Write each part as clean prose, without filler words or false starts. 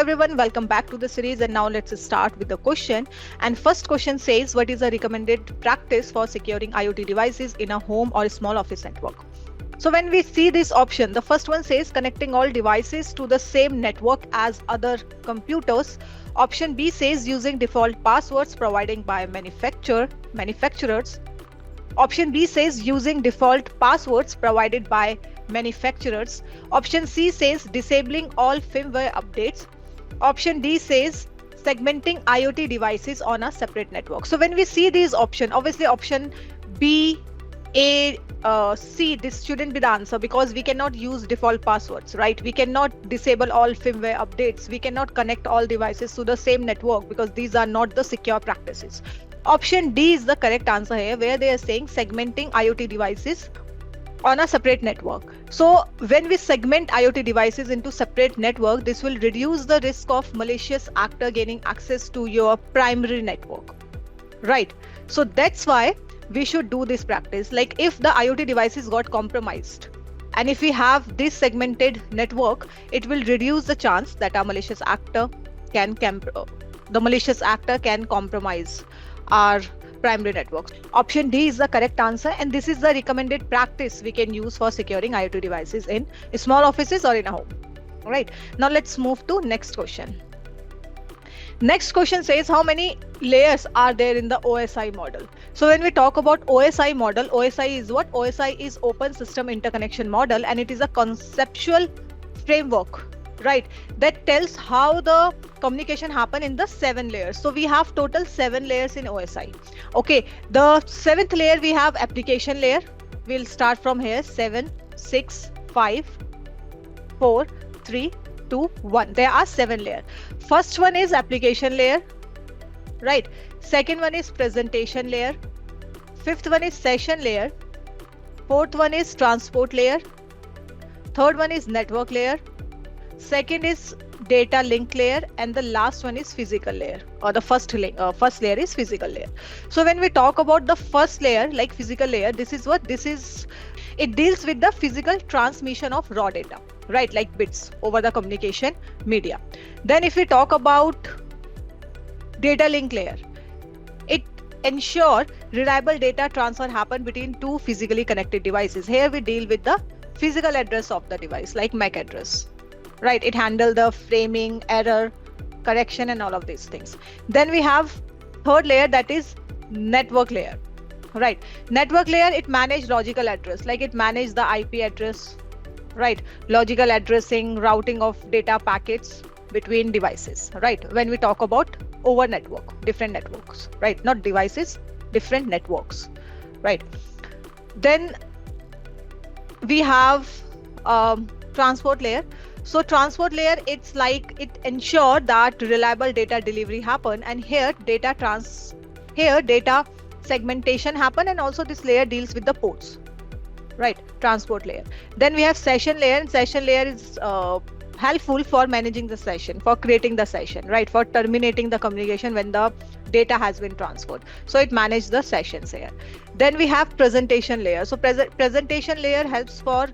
everyone, welcome back to the series, and now let's start with the question. And first question says, what is a recommended practice for securing IoT devices in a home or a small office network? So when we see this option, the first one says connecting all devices to the same network as other computers. Option B says using default passwords provided by manufacturers. Option B says using default passwords provided by manufacturers. Option C says disabling all firmware updates. Option D says segmenting IoT devices on a separate network. So when we see these options, obviously option B, A, C, this shouldn't be the answer because we cannot use default passwords, right? We cannot disable all firmware updates. We cannot connect all devices to the same network because these are not the secure practices. Option D is the correct answer here, where they are saying segmenting IoT devices on a separate network. So when we segment IoT devices into separate network, this will reduce the risk of malicious actor gaining access to your primary network, right? So that's why we should do this practice. Like if the IoT devices got compromised, and if we have this segmented network, it will reduce the chance that a malicious actor can compromise our primary networks. Option D is the correct answer, and this is the recommended practice we can use for securing IoT devices in small offices or in a home. All right, now let's move to next question. Next question says, how many layers are there in the OSI model? So when we talk about OSI model, OSI is what? OSI is Open System Interconnection Model, and it is a conceptual framework, right, that tells how the communication happen in the 7 layers. So we have total 7 layers in OSI. Okay, the 7th layer we have application layer. We'll start from here: 7, 6, 5, 4, 3, 2, 1. There are 7 layers. First one is application layer, right? Second one is presentation layer. Fifth one is session layer. Fourth one is transport layer. Third one is network layer. Second is data link layer, and the last one is physical layer, or the first layer is physical layer. So when we talk about the first layer, like physical layer, this is what this is. It deals with the physical transmission of raw data, right, like bits over the communication media. Then if we talk about data link layer, it ensure reliable data transfer happen between two physically connected devices. Here we deal with the physical address of the device, like MAC address. Right, it handle the framing, error, correction, and all of these things. Then we have third layer, that is network layer. Right, network layer, it manage logical address, like it manage the IP address, right, logical addressing, routing of data packets between devices. Right, when we talk about over network, different networks, right, not devices, different networks, right. Then we have transport layer. So transport layer, it's like it ensure that reliable data delivery happen, and here data segmentation happen, and also this layer deals with the ports, right, transport layer. Then we have session layer, and session layer is helpful for managing the session, for creating the session, right, for terminating the communication when the data has been transferred. So it manages the sessions here. Then we have presentation layer. So presentation layer helps for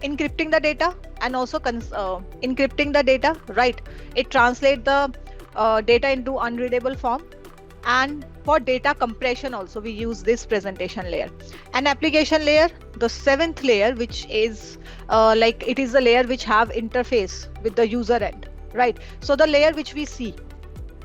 encrypting the data and also encrypting the data, right. It translates the data into unreadable form, and for data compression also we use this presentation layer. And application layer, the 7th layer, which is like it is the layer which have interface with the user end, right. So the layer which we see,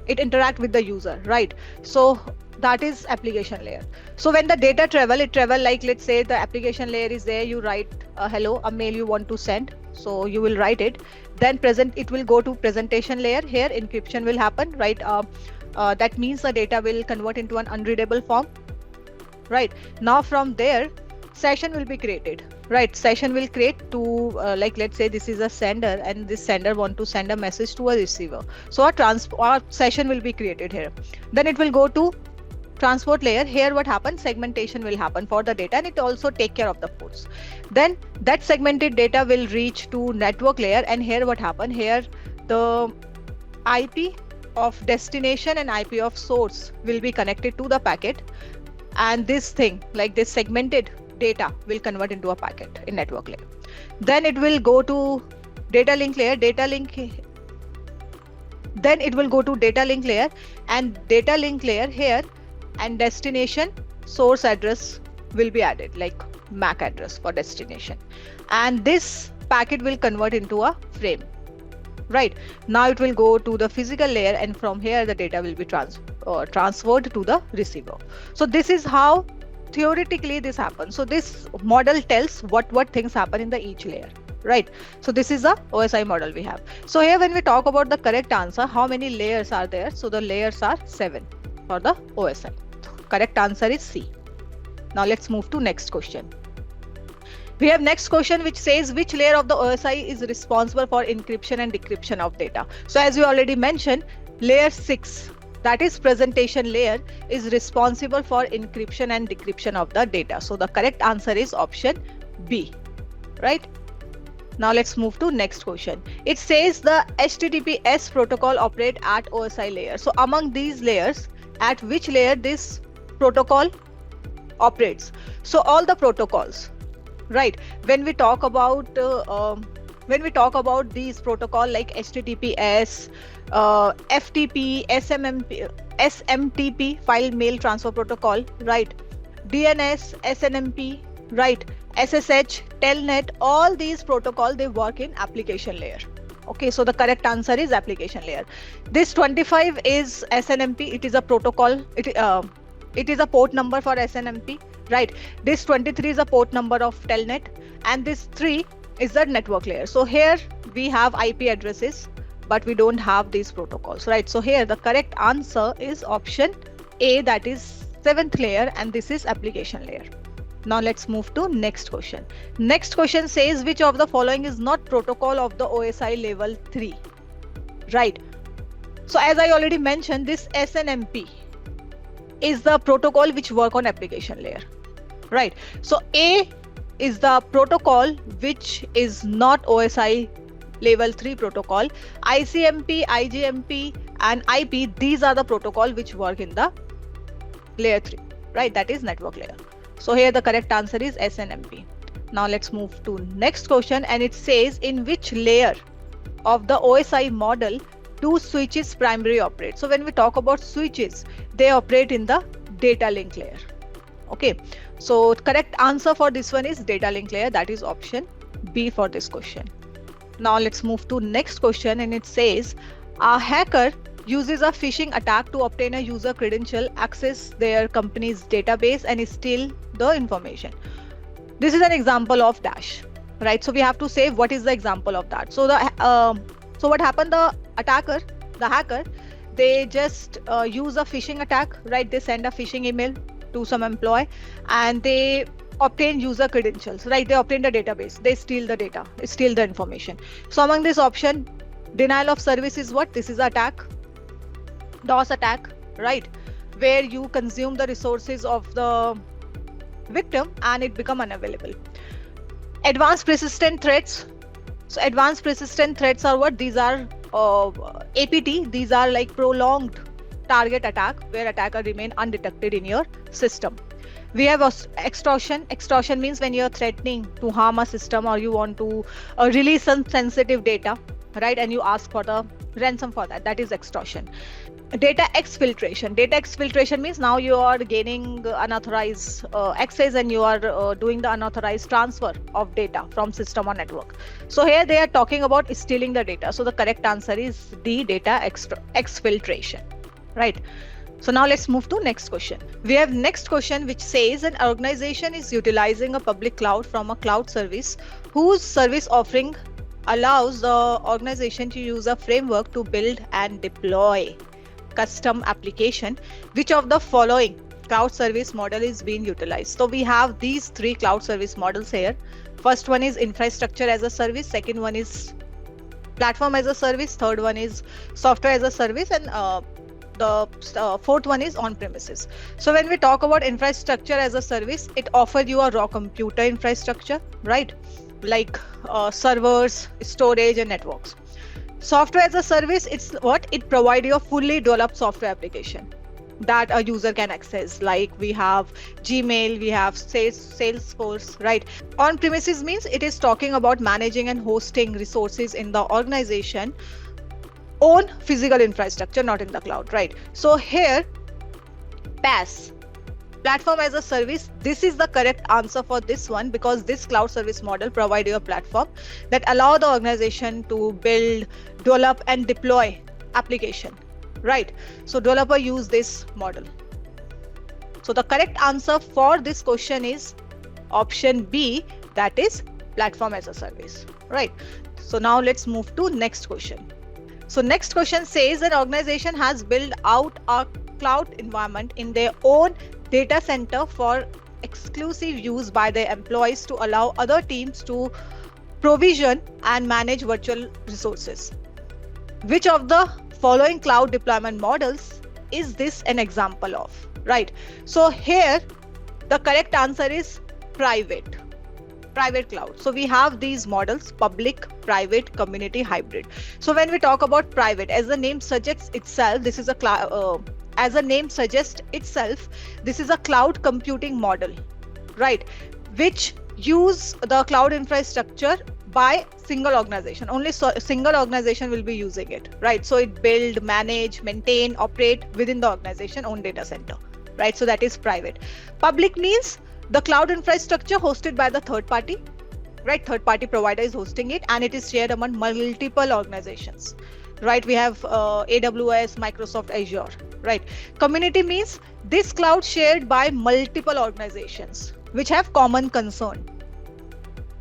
it interact with the user, right. So that is application layer. So when the data it travel like, let's say the application layer is there, you write hello, a mail you want to send, so you will write it. Then it will go to presentation layer. Here encryption will happen, right. That means the data will convert into an unreadable form, right. Now from there session will be created, right. Session will create to like, let's say this is a sender, and this sender want to send a message to a receiver. So our session will be created here. Then it will go to transport layer. Here what happens, segmentation will happen for the data, and it also take care of the ports. Then that segmented data will reach to network layer, and here what happen, here the IP of destination and IP of source will be connected to the packet, and this thing, like this segmented data, will convert into a packet in network layer. Then it will go to data link layer. Data link Then it will go to data link layer, and data link layer here, and destination source address will be added, like MAC address for destination, and this packet will convert into a frame. Right, now it will go to the physical layer, and from here the data will be transferred to the receiver. So this is how theoretically this happens. So this model tells what things happen in the each layer. Right, so this is the OSI model we have. So here when we talk about the correct answer, how many layers are there? So the layers are 7 for the OSI. Correct answer is C. Now let's move to next question. We have next question which says which layer of the OSI is responsible for encryption and decryption of data. So as we already mentioned, layer 6, that is presentation layer, is responsible for encryption and decryption of the data. So the correct answer is option B, right? Now let's move to next question. It says the HTTPS protocol operate at OSI layer. So among these layers, at which layer this protocol operates? So all the protocols. Right, when we talk about these protocol like HTTPS, FTP, SMTP, file mail transfer protocol, right, DNS, SNMP, right, SSH, Telnet, all these protocol, they work in application layer. Okay, so the correct answer is application layer. This 25 is SNMP. It is a protocol. It is a port number for SNMP. Right, this 23 is a port number of Telnet, and this 3 is the network layer. So here we have IP addresses, but we don't have these protocols, right? So here the correct answer is option A, that is 7th layer, and this is application layer. Now let's move to next question. Next question says which of the following is not protocol of the OSI level 3, right? So as I already mentioned, this SNMP is the protocol which work on application layer. Right, so A is the protocol which is not OSI level 3 protocol. ICMP, IGMP and IP, these are the protocol which work in the layer 3, right? That is network layer. So here the correct answer is SNMP. Now let's move to next question, and it says in which layer of the OSI model do switches primarily operate? So when we talk about switches, they operate in the data link layer. Okay, so correct answer for this one is data link layer, that is option B for this question. Now let's move to next question, and it says a hacker uses a phishing attack to obtain a user credential, access their company's database and steal the information. This is an example of dash, right? So we have to say what is the example of that. So what happened, the hacker, they just use a phishing attack, right? They send a phishing email to some employee and they obtain user credentials, right? They obtain the database, they steal the data, steal the information. So among this option, denial of service is what? This is attack, DOS attack, right? Where you consume the resources of the victim and it become unavailable. Advanced persistent threats. So advanced persistent threats are what? These are APT, these are like prolonged target attack where attacker remain undetected in your system. We have extortion. Extortion means when you're threatening to harm a system or you want to release some sensitive data, right? And you ask for the ransom for that. That is extortion. Data exfiltration. Data exfiltration means now you are gaining unauthorized access and you are doing the unauthorized transfer of data from system or network. So here they are talking about stealing the data. So the correct answer is D, data exfiltration, right? So now let's move to next question. We have next question which says an organization is utilizing a public cloud from a cloud service whose service offering allows the organization to use a framework to build and deploy custom application. Which of the following cloud service model is being utilized? So we have these three cloud service models here. First one is infrastructure as a service, second one is platform as a service, third one is software as a service, and the fourth one is on premises. So when we talk about infrastructure as a service, it offers you a raw computer infrastructure, right? Like servers, storage and networks. Software as a service, it's what? It provides you a fully developed software application that a user can access. Like we have Gmail, we have Salesforce, right? On premises means it is talking about managing and hosting resources in the organization own physical infrastructure, not in the cloud, right? So here, PaaS, platform as a service, this is the correct answer for this one, because this cloud service model provide you a platform that allow the organization to build, develop and deploy application, right? So developer use this model. So the correct answer for this question is option B, that is platform as a service, right? So now let's move to next question. So next question says an organization has built out a cloud environment in their own data center for exclusive use by their employees to allow other teams to provision and manage virtual resources. Which of the following cloud deployment models is this an example of, right? So here the correct answer is private cloud. So we have these models: public, private, community, hybrid. So when we talk about private, as the name suggests itself, this is a this is a cloud computing model, right? Which use the cloud infrastructure by single organization. Only single organization will be using it, right? So it build, manage, maintain, operate within the organization own data center, right? So that is private. Public means the cloud infrastructure hosted by the third party, right? Third party provider is hosting it and it is shared among multiple organizations, right? We have AWS, Microsoft Azure, right? Community means this cloud shared by multiple organizations which have common concern,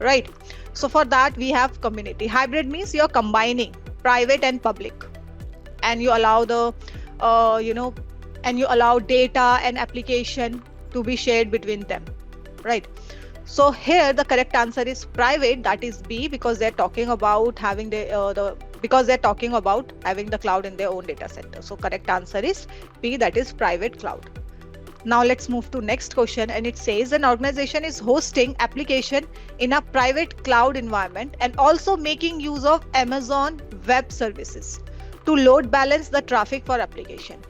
right? So for that we have community. Hybrid means you're combining private and public, and you allow the and you allow data and application to be shared between them, right? So here the correct answer is private, that is B, because they're talking about having because they're talking about having the cloud in their own data center. So correct answer is B, that is private cloud. Now let's move to next question, and it says an organization is hosting application in a private cloud environment and also making use of Amazon Web Services to load balance the traffic for application.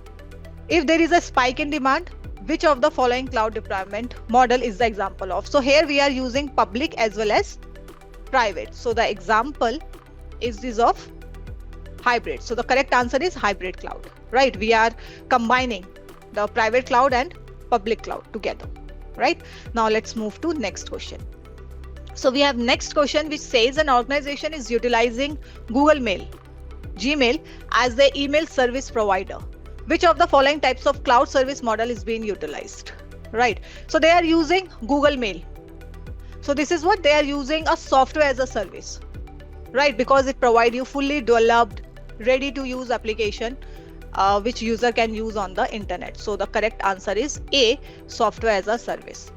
If there is a spike in demand, which of the following cloud deployment model is the example of? So here we are using public as well as private. So the example is this of hybrid. So the correct answer is hybrid cloud, right? We are combining the private cloud and public cloud together, right? Now let's move to next question. So we have next question which says an organization is utilizing Google Mail, Gmail as the email service provider. Which of the following types of cloud service model is being utilized, right? So they are using Google Mail. So this is what they are using, a software as a service, right? Because it provides you fully developed, ready to use application which user can use on the internet. So the correct answer is A, software as a service.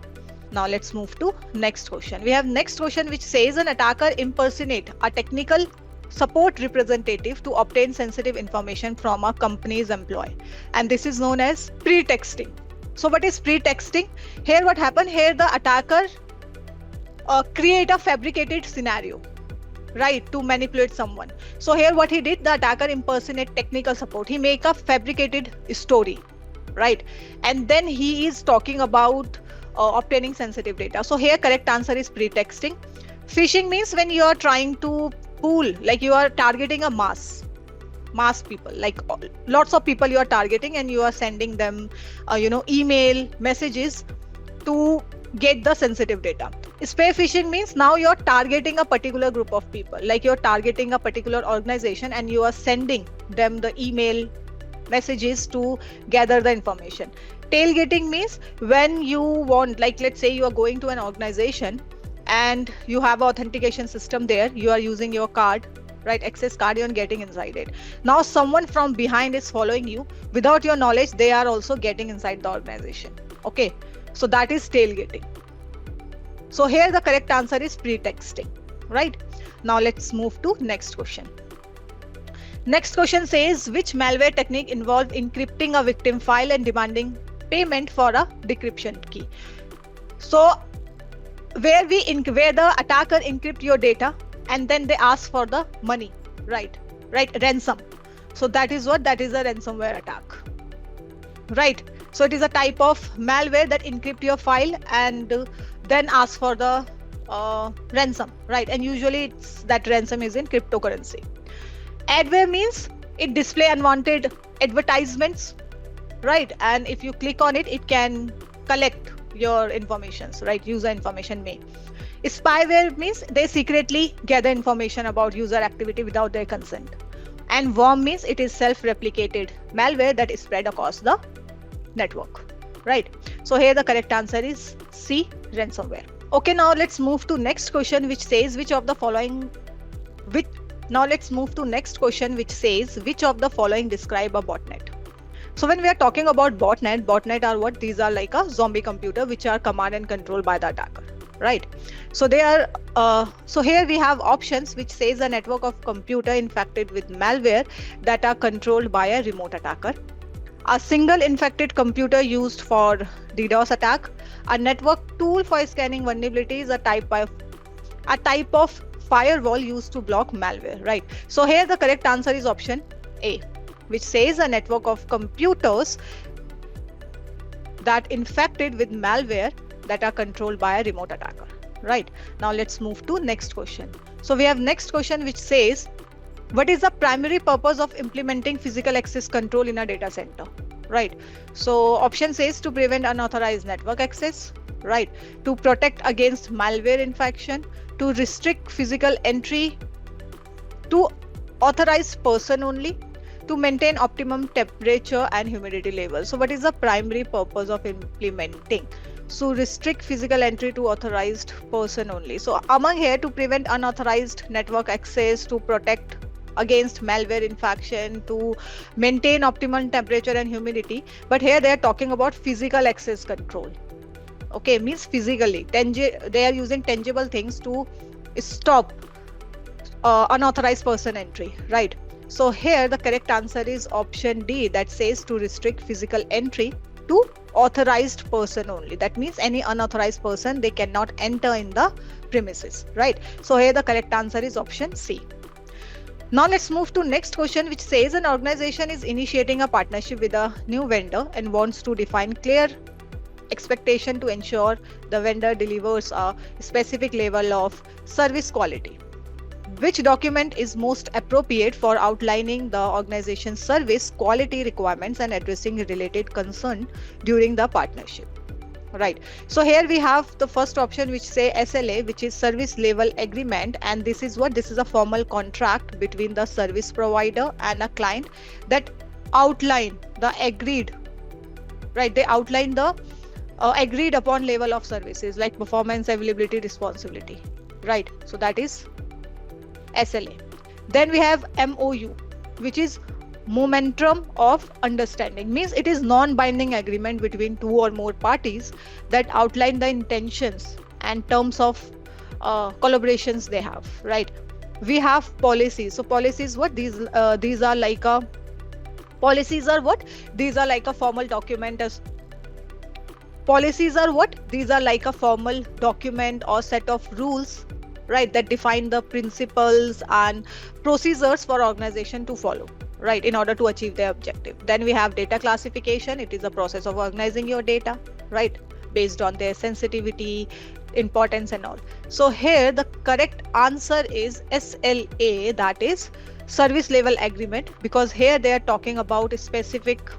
Now let's move to next question. We have next question which says an attacker impersonate a technical support representative to obtain sensitive information from a company's employee, and this is known as pretexting. So what is pretexting? Here what happened, here the attacker create a fabricated scenario, right, to manipulate someone. So here what he did, the attacker impersonate technical support, he make a fabricated story, right, and then he is talking about obtaining sensitive data. So here correct answer is pretexting. Phishing means when you are trying to pool, like you are targeting a mass people, like lots of people you are targeting, and you are sending them email messages to get the sensitive data. Spear phishing means now you're targeting a particular group of people, like you're targeting a particular organization and you are sending them the email messages to gather the information. Tailgating means when you want, like let's say you are going to an organization and you have an authentication system there, you are using your card, right, access card, you're getting inside it. Now someone from behind is following you without your knowledge, they are also getting inside the organization. Okay, so that is tailgating. So here the correct answer is pretexting, right? Now let's move to next question. Next question says which malware technique involved encrypting a victim file and demanding payment for a decryption key? So where the attacker encrypt your data and then they ask for the money, right, ransom. So that is what, that is a ransomware attack, right? So it is a type of malware that encrypt your file and then ask for the ransom, right? And usually that ransom is in cryptocurrency. Adware means It display unwanted advertisements, right? And if you click on it, it can collect your informations, right? User information may. Spyware means they secretly gather information about user activity without their consent. And worm means it is self-replicated malware that is spread across the network, right? So here the correct answer is C, ransomware. Okay, now let's move to next question, which says which of the following describe a botnet? So when we are talking about botnet are what? These are like a zombie computer which are command and controlled by the attacker, right? So they are so here we have options which says a network of computer infected with malware that are controlled by a remote attacker, a single infected computer used for DDoS attack, a network tool for scanning vulnerabilities, a type of firewall used to block malware, right? So here the correct answer is option A, which says a network of computers that infected with malware that are controlled by a remote attacker, right? Now let's move to next question. So we have next question which says, what is the primary purpose of implementing physical access control in a data center, right? So option says to prevent unauthorized network access, right? To protect against malware infection, to restrict physical entry to authorized person only, to maintain optimum temperature and humidity levels. So what is the primary purpose of implementing? So restrict physical entry to authorized person only. So among here, to prevent unauthorized network access, to protect against malware infection, to maintain optimum temperature and humidity. But here they are talking about physical access control. Okay, means physically, they are using tangible things to stop unauthorized person entry, right? So here the correct answer is option D, that says to restrict physical entry to authorized person only. That means any unauthorized person, they cannot enter in the premises, right? So here the correct answer is option C. Now let's move to next question, which says an organization is initiating a partnership with a new vendor and wants to define clear expectation to ensure the vendor delivers a specific level of service quality. Which document is most appropriate for outlining the organization's service quality requirements and addressing related concern during the partnership? Right. So here we have the first option which say SLA, which is service level agreement, and this is what? This is a formal contract between the service provider and a client that outline the agreed, right? They outline the agreed upon level of services like performance, availability, responsibility, right? So that is SLA. Then we have MOU, which is momentum of understanding, means it is non-binding agreement between two or more parties that outline the intentions and terms of collaborations they have, right? We have policies. So policies, what? These are like a policies are what? These are like a formal document. As policies are what? These are like a formal document or set of rules, right, that define the principles and procedures for organization to follow, right, in order to achieve their objective. Then we have data classification. It is a process of organizing your data, right, based on their sensitivity, importance and all. So here the correct answer is SLA, that is service level agreement, because here they are talking about specific,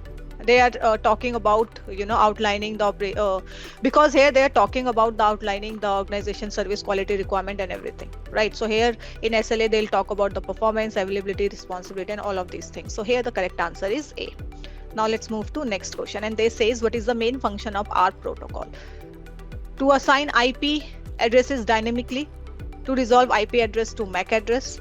they are talking about, outlining the because here they are talking about the outlining the organization service quality requirement and everything, right? So here in SLA they'll talk about the performance, availability, responsibility and all of these things. So here the correct answer is A. Now let's move to next question, and they says what is the main function of ARP protocol? To assign IP addresses dynamically, to resolve IP address to MAC address,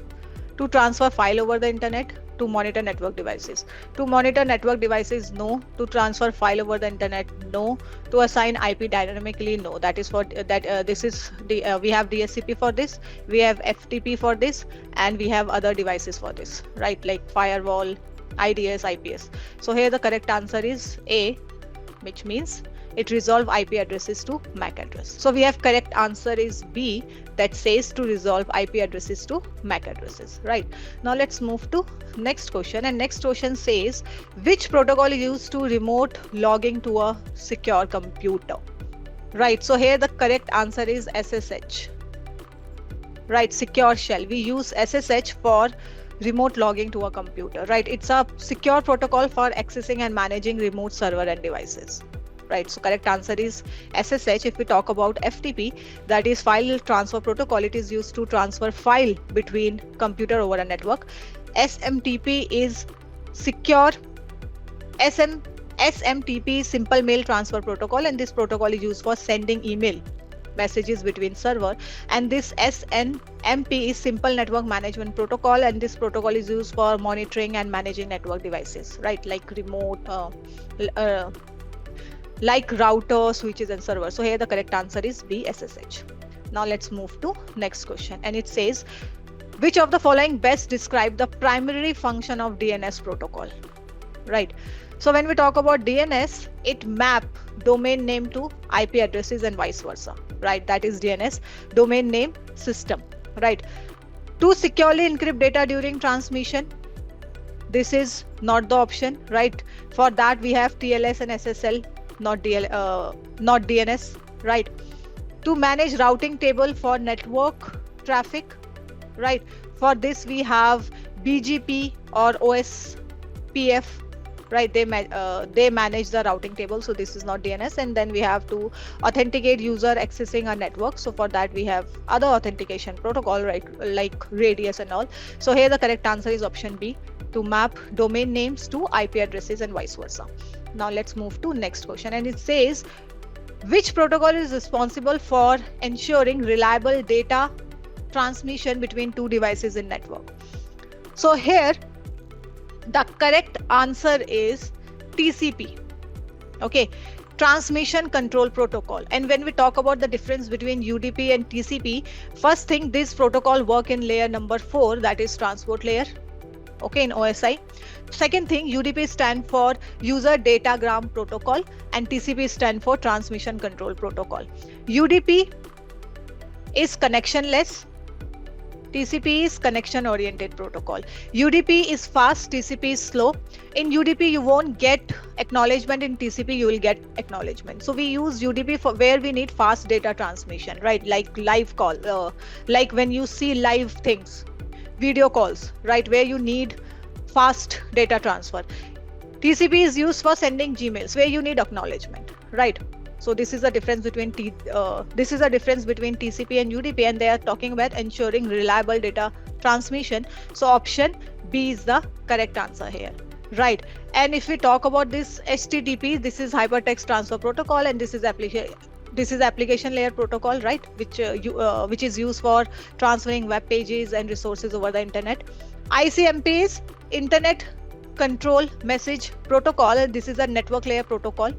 to transfer file over the internet, to monitor network devices. To monitor network devices, no. To transfer file over the internet, no. To assign IP dynamically, no. That is for that. This is the we have DSCP for this, we have FTP for this, and we have other devices for this, right? Like firewall, IDS, IPS. So here the correct answer is A, which means it resolve IP addresses to MAC address. So we have correct answer is B, that says to resolve IP addresses to MAC addresses, right? Now let's move to next question, and next question says which protocol is used to remote logging to a secure computer, right? So here the correct answer is SSH, right? Secure shell. We use SSH for remote logging to a computer, right? It's a secure protocol for accessing and managing remote server and devices, right? So correct answer is SSH. If we talk about FTP, that is file transfer protocol, it is used to transfer file between computer over a network. SMTP is secure SMTP simple mail transfer protocol, and this protocol is used for sending email messages between server. And this SNMP is simple network management protocol, and this protocol is used for monitoring and managing network devices, right? Like remote like router, switches and servers. So here the correct answer is B, SSH. Now let's move to next question, and it says, which of the following best describe the primary function of DNS protocol, right? So when we talk about DNS, it map domain name to IP addresses and vice versa, right? That is DNS, domain name system, right? To securely encrypt data during transmission, this is not the option, right? For that we have TLS and SSL, not DNS, right? To manage routing table for network traffic, right? For this we have BGP or OSPF, right? They manage the routing table, so this is not DNS. And then we have to authenticate user accessing a network, so for that we have other authentication protocol, right? Like Radius and all. So here the correct answer is option B, to map domain names to IP addresses and vice versa. Now let's move to next question, and it says, which protocol is responsible for ensuring reliable data transmission between two devices in network? So here the correct answer is TCP, okay, transmission control protocol. And when we talk about the difference between UDP and TCP, first thing, this protocol work in layer number 4, that is transport layer, okay, in OSI. Second thing, UDP stand for user datagram protocol, and TCP stand for transmission control protocol. UDP is connectionless, TCP is connection oriented protocol. UDP is fast, TCP is slow. In UDP you won't get acknowledgement, in TCP you will get acknowledgement. So we use UDP for where we need fast data transmission, right? Like live call, like when you see live things, video calls, right? Where you need fast data transfer. TCP is used for sending Gmails, where you need acknowledgement, right? So this is the difference between TCP and UDP, and they are talking about ensuring reliable data transmission. So option B is the correct answer here, right? And if we talk about this HTTP, this is hypertext transfer protocol, and this is application layer protocol, right? Which is used for transferring web pages and resources over the internet. ICMP is internet control message protocol, and this is a network layer protocol,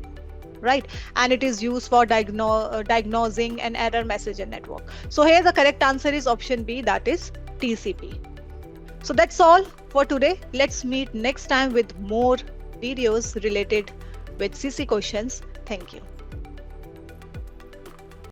right? And it is used for diagnosing an error message in network. So here the correct answer is option B, that is TCP. So that's all for today. Let's meet next time with more videos related with CC questions. Thank you.